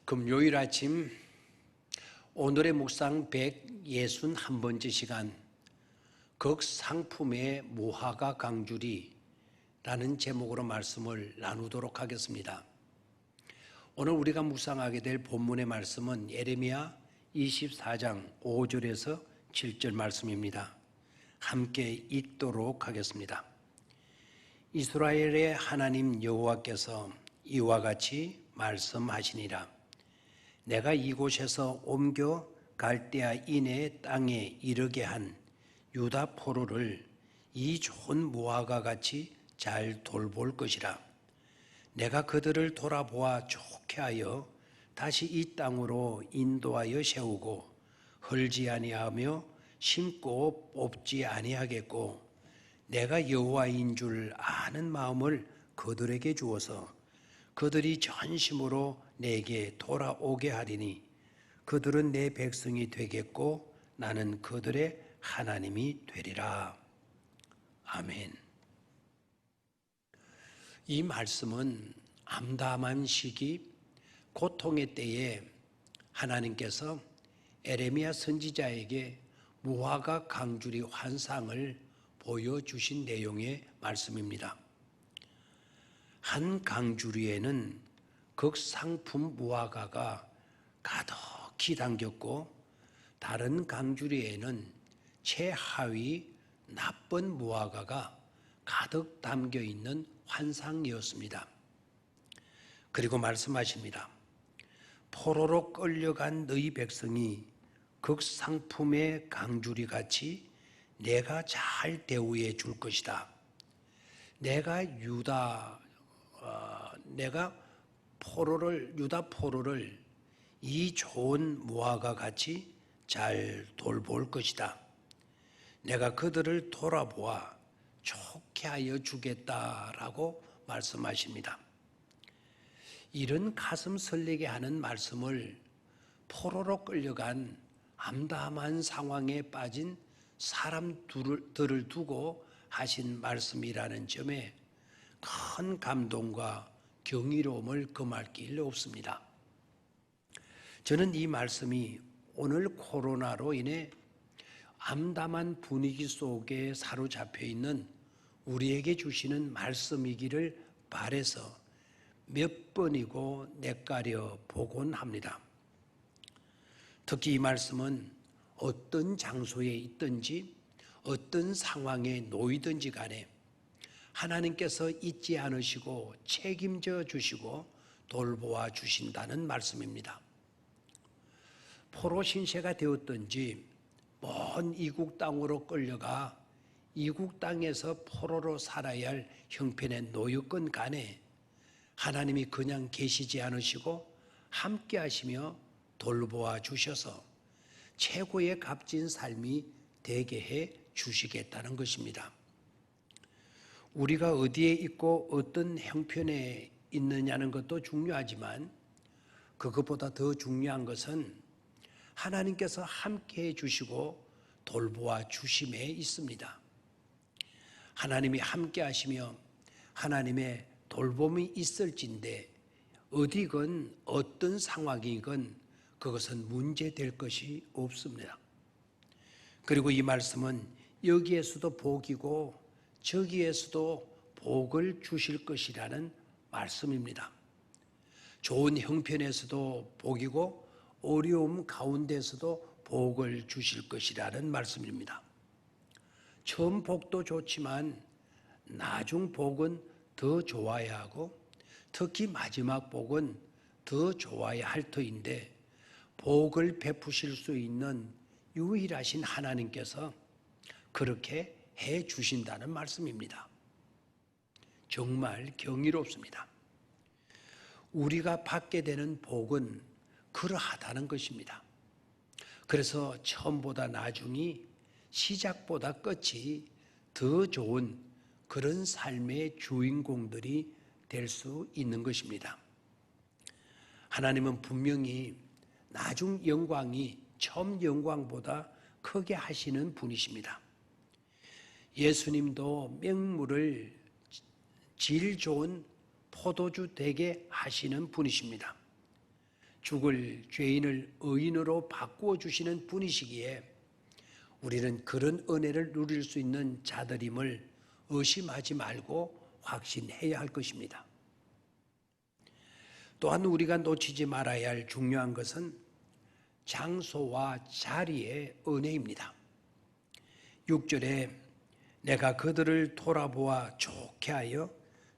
금요일 아침 오늘의 묵상 161번째 시간 극상품의 무화과 강주리 라는 제목으로 말씀을 나누도록 하겠습니다. 오늘 우리가 묵상하게 될 본문의 말씀은 예레미야 24장 5절에서 7절 말씀입니다. 함께 읽도록 하겠습니다. 이스라엘의 하나님 여호와께서 이와 같이 말씀하시니라. 내가 이곳에서 옮겨 갈대아인의 땅에 이르게 한 유다 포로를 이 좋은 무화과 같이 잘 돌볼 것이라. 내가 그들을 돌아보아 좋게 하여 다시 이 땅으로 인도하여 세우고 헐지 아니하며 심고 뽑지 아니하겠고, 내가 여호와인 줄 아는 마음을 그들에게 주어서 그들이 전심으로 내게 돌아오게 하리니 그들은 내 백성이 되겠고 나는 그들의 하나님이 되리라. 아멘. 이 말씀은 암담한 시기, 고통의 때에 하나님께서 예레미야 선지자에게 무화과 강주리 환상을 보여주신 내용의 말씀입니다. 한 강주리에는 극상품 무화과가 가득히 담겼고, 다른 강주리에는 최하위 나쁜 무화과가 가득 담겨 있는 환상이었습니다. 그리고 말씀하십니다. 포로로 끌려간 너희 백성이 극상품의 강주리같이 내가 잘 대우해 줄 것이다. 내가 유다 포로를 이 좋은 무화과 같이 잘 돌볼 것이다. 내가 그들을 돌아보아 좋게 하여 주겠다라고 말씀하십니다. 이런 가슴 설레게 하는 말씀을 포로로 끌려간 암담한 상황에 빠진 사람들을 두고 하신 말씀이라는 점에 큰 감동과 경이로움을 금할 길 없습니다. 저는 이 말씀이 오늘 코로나로 인해 암담한 분위기 속에 사로잡혀 있는 우리에게 주시는 말씀이기를 바라서 몇 번이고 뇌까려 보곤 합니다. 특히 이 말씀은 어떤 장소에 있든지 어떤 상황에 놓이든지 간에 하나님께서 잊지 않으시고 책임져 주시고 돌보아 주신다는 말씀입니다. 포로 신세가 되었든지 먼 이국 땅으로 끌려가 이국 땅에서 포로로 살아야 할 형편에 놓였건 간에 하나님이 그냥 계시지 않으시고 함께 하시며 돌보아 주셔서 최고의 값진 삶이 되게 해 주시겠다는 것입니다. 우리가 어디에 있고 어떤 형편에 있느냐는 것도 중요하지만 그것보다 더 중요한 것은 하나님께서 함께해 주시고 돌보아 주심에 있습니다. 하나님이 함께 하시며 하나님의 돌봄이 있을진데 어디건 어떤 상황이건 그것은 문제될 것이 없습니다. 그리고 이 말씀은 여기에서도 복이고 저기에서도 복을 주실 것이라는 말씀입니다. 좋은 형편에서도 복이고 어려움 가운데서도 복을 주실 것이라는 말씀입니다. 처음 복도 좋지만 나중 복은 더 좋아야 하고 특히 마지막 복은 더 좋아야 할 터인데 복을 베푸실 수 있는 유일하신 하나님께서 그렇게 해 주신다는 말씀입니다. 정말 경이롭습니다. 우리가 받게 되는 복은 그러하다는 것입니다. 그래서 처음보다 나중이 시작보다 끝이 더 좋은 그런 삶의 주인공들이 될 수 있는 것입니다. 하나님은 분명히 나중 영광이 처음 영광보다 크게 하시는 분이십니다. 예수님도 맹물을 질 좋은 포도주 되게 하시는 분이십니다. 죽을 죄인을 의인으로 바꾸어 주시는 분이시기에 우리는 그런 은혜를 누릴 수 있는 자들임을 의심하지 말고 확신해야 할 것입니다. 또한 우리가 놓치지 말아야 할 중요한 것은 장소와 자리의 은혜입니다. 6절에 내가 그들을 돌아보아 좋게 하여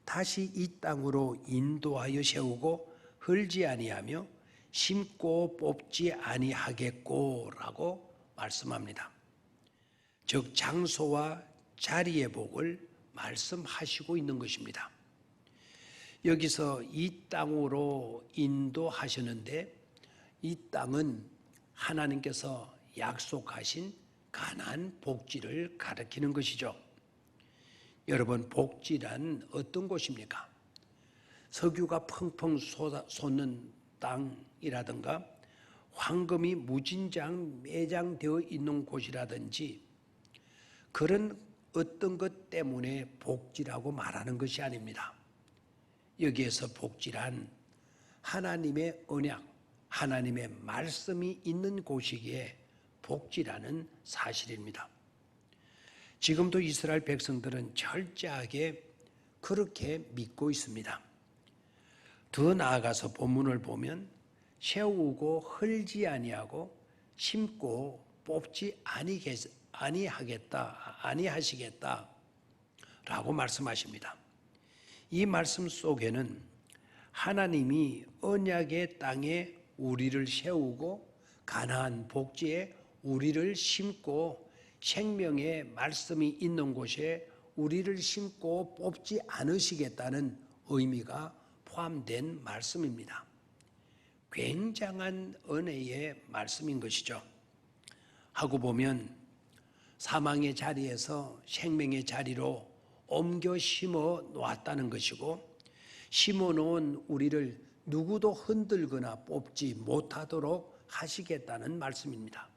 다시 이 땅으로 인도하여 세우고 헐지 아니하며 심고 뽑지 아니하겠고 라고 말씀합니다. 즉 장소와 자리의 복을 말씀하시고 있는 것입니다. 여기서 이 땅으로 인도하셨는데 이 땅은 하나님께서 약속하신 가나안 복지를 가리키는 것이죠. 여러분, 복지란 어떤 곳입니까? 석유가 펑펑 솟는 땅이라든가 황금이 무진장 매장되어 있는 곳이라든지 그런 어떤 것 때문에 복지라고 말하는 것이 아닙니다. 여기에서 복지란 하나님의 언약, 하나님의 말씀이 있는 곳이기에 복지라는 사실입니다. 지금도 이스라엘 백성들은 철저하게 그렇게 믿고 있습니다. 더 나아가서 본문을 보면 세우고 헐지 아니하고 심고 뽑지 아니하시겠다 라고 말씀하십니다. 이 말씀 속에는 하나님이 언약의 땅에 우리를 세우고 가나안 복지에 우리를 심고 생명의 말씀이 있는 곳에 우리를 심고 뽑지 않으시겠다는 의미가 포함된 말씀입니다. 굉장한 은혜의 말씀인 것이죠. 하고 보면 사망의 자리에서 생명의 자리로 옮겨 심어 놓았다는 것이고 심어 놓은 우리를 누구도 흔들거나 뽑지 못하도록 하시겠다는 말씀입니다.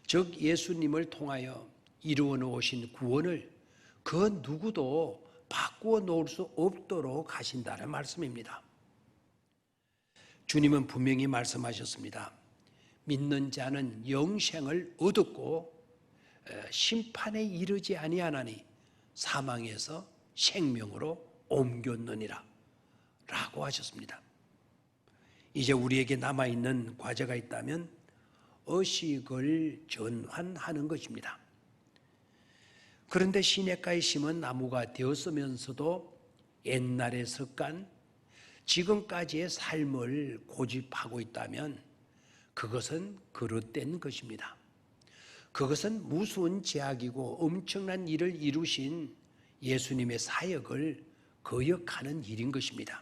즉 예수님을 통하여 이루어 놓으신 구원을 그 누구도 바꾸어 놓을 수 없도록 하신다는 말씀입니다. 주님은 분명히 말씀하셨습니다. 믿는 자는 영생을 얻었고 심판에 이르지 아니하나니 사망에서 생명으로 옮겼느니라 라고 하셨습니다. 이제 우리에게 남아있는 과제가 있다면 의식을 전환하는 것입니다. 그런데 시냇가에 심은 나무가 되었으면서도 옛날의 습관, 지금까지의 삶을 고집하고 있다면 그것은 그릇된 것입니다. 그것은 무서운 제약이고 엄청난 일을 이루신 예수님의 사역을 거역하는 일인 것입니다.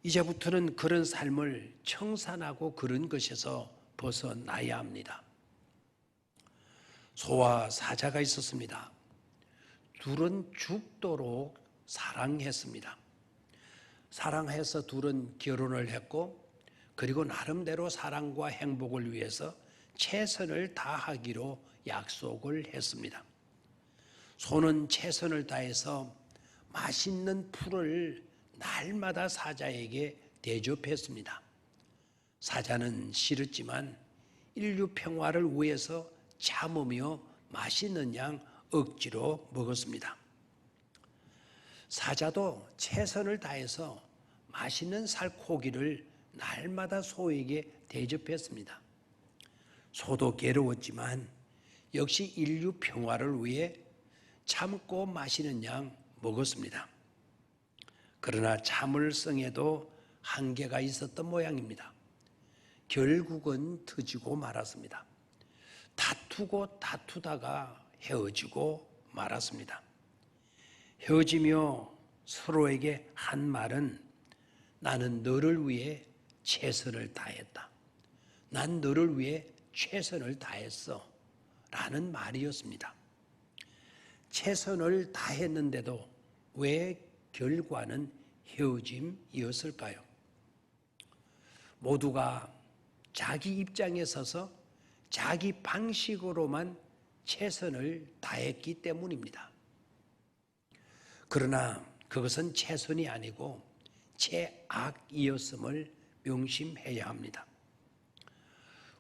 이제부터는 그런 삶을 청산하고 그런 것에서 벗어나야 합니다. 소와 사자가 있었습니다. 둘은 죽도록 사랑했습니다. 사랑해서 둘은 결혼을 했고 그리고 나름대로 사랑과 행복을 위해서 최선을 다하기로 약속을 했습니다. 소는 최선을 다해서 맛있는 풀을 날마다 사자에게 대접했습니다. 사자는 싫었지만 인류 평화를 위해서 참으며 맛있는 양 억지로 먹었습니다. 사자도 최선을 다해서 맛있는 살코기를 날마다 소에게 대접했습니다. 소도 괴로웠지만 역시 인류 평화를 위해 참고 마시는 양 먹었습니다. 그러나 참을성에도 한계가 있었던 모양입니다. 결국은 터지고 말았습니다. 다투고 다투다가 헤어지고 말았습니다. 헤어지며 서로에게 한 말은 나는 너를 위해 최선을 다했다. 난 너를 위해 최선을 다했어. 라는 말이었습니다. 최선을 다했는데도 왜 결과는 헤어짐이었을까요? 모두가 자기 입장에 서서 자기 방식으로만 최선을 다했기 때문입니다. 그러나 그것은 최선이 아니고 최악이었음을 명심해야 합니다.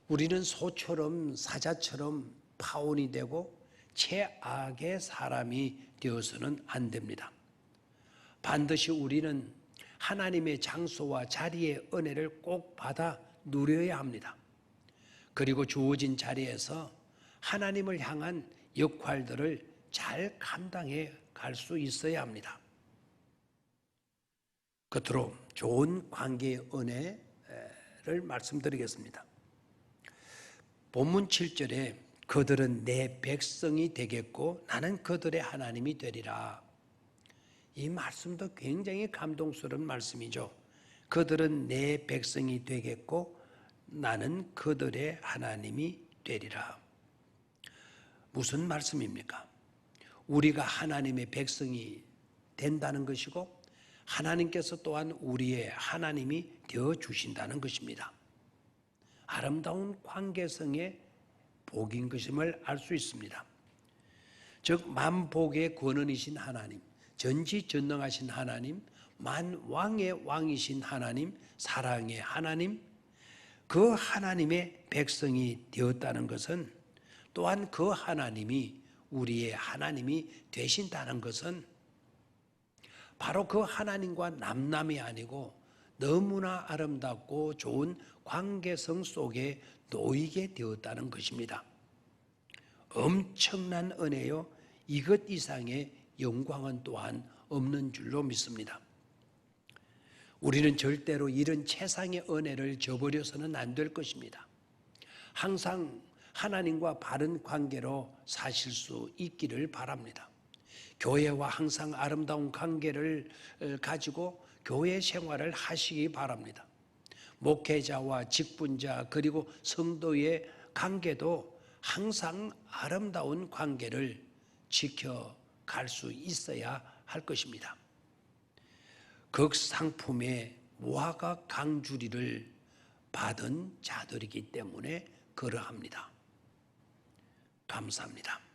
우리는 소처럼 사자처럼 파혼이 되고 최악의 사람이 되어서는 안 됩니다. 반드시 우리는 하나님의 장소와 자리의 은혜를 꼭 받아 누려야 합니다. 그리고 주어진 자리에서 하나님을 향한 역할들을 잘 감당해 갈 수 있어야 합니다. 끝으로 좋은 관계의 은혜를 말씀드리겠습니다. 본문 7절에 그들은 내 백성이 되겠고 나는 그들의 하나님이 되리라. 이 말씀도 굉장히 감동스러운 말씀이죠. 그들은 내 백성이 되겠고 나는 그들의 하나님이 되리라. 무슨 말씀입니까? 우리가 하나님의 백성이 된다는 것이고 하나님께서 또한 우리의 하나님이 되어 주신다는 것입니다. 아름다운 관계성의 복인 것임을 알 수 있습니다. 즉 만복의 권원이신 하나님, 전지전능하신 하나님, 만왕의 왕이신 하나님, 사랑의 하나님, 그 하나님의 백성이 되었다는 것은 또한 그 하나님이 우리의 하나님이 되신다는 것은 바로 그 하나님과 남남이 아니고 너무나 아름답고 좋은 관계성 속에 놓이게 되었다는 것입니다. 엄청난 은혜요. 이것 이상의 영광은 또한 없는 줄로 믿습니다. 우리는 절대로 이런 최상의 은혜를 저버려서는 안 될 것입니다. 항상 하나님과 바른 관계로 사실 수 있기를 바랍니다. 교회와 항상 아름다운 관계를 가지고 교회 생활을 하시기 바랍니다. 목회자와 직분자 그리고 성도의 관계도 항상 아름다운 관계를 지켜갈 수 있어야 할 것입니다. 극상품의 무화과 강주리를 받은 자들이기 때문에 그러합니다. 감사합니다.